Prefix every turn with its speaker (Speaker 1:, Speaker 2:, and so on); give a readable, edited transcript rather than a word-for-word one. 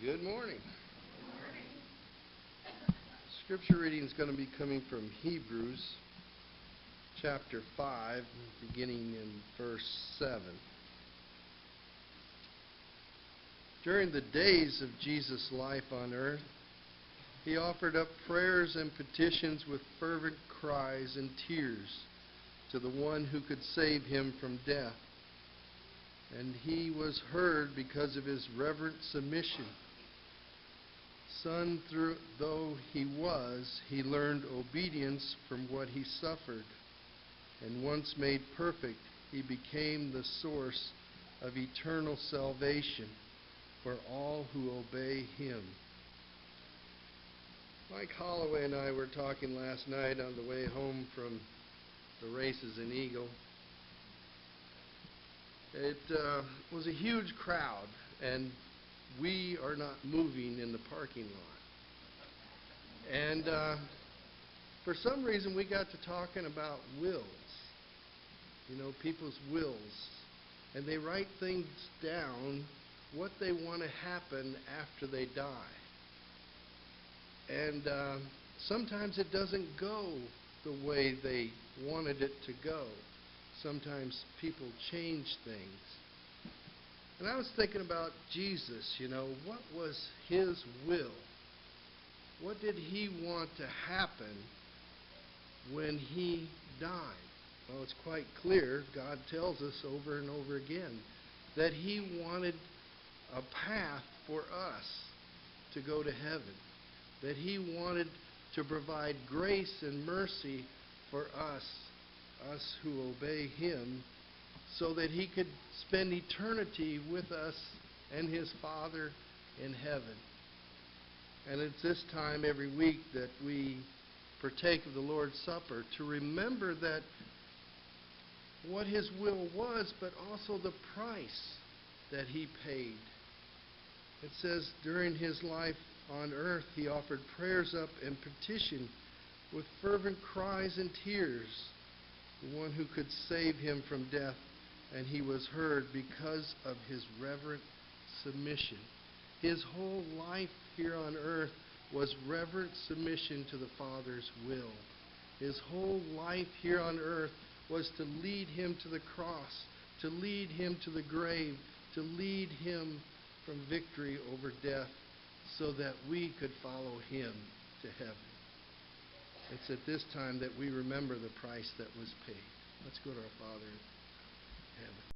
Speaker 1: Good morning. Scripture reading is going to be coming from Hebrews chapter 5, beginning in verse 7. During the days of Jesus' life on earth, he offered up prayers and petitions with fervent cries and tears to the one who could save him from death. And he was heard because of his reverent submission. Son though he was, he learned obedience from what he suffered. And once made perfect, he became the source of eternal salvation for all who obey him. Mike Holloway and I were talking last night on the way home from the races in Eagle. It was a huge crowd, and we are not moving in the parking lot. And for some reason, we got to talking about wills. You know, people's wills. And they write things down, what they want to happen after they die. And sometimes it doesn't go the way they wanted it to go. Sometimes people change things. And I was thinking about Jesus, you know, what was his will? What did he want to happen when he died? Well, it's quite clear. God tells us over and over again that he wanted a path for us to go to heaven. That he wanted to provide grace and mercy for us who obey him, so that he could spend eternity with us and his Father in heaven. And it's this time every week that we partake of the Lord's Supper to remember that what his will was, but also the price that he paid. It says during his life on earth, he offered prayers up and petition with fervent cries and tears, the one who could save him from death, and he was heard because of his reverent submission. His whole life here on earth was reverent submission to the Father's will. His whole life here on earth was to lead him to the cross, to lead him to the grave, to lead him from victory over death, so that we could follow him to heaven. It's at this time that we remember the price that was paid. Let's go to our Father in heaven.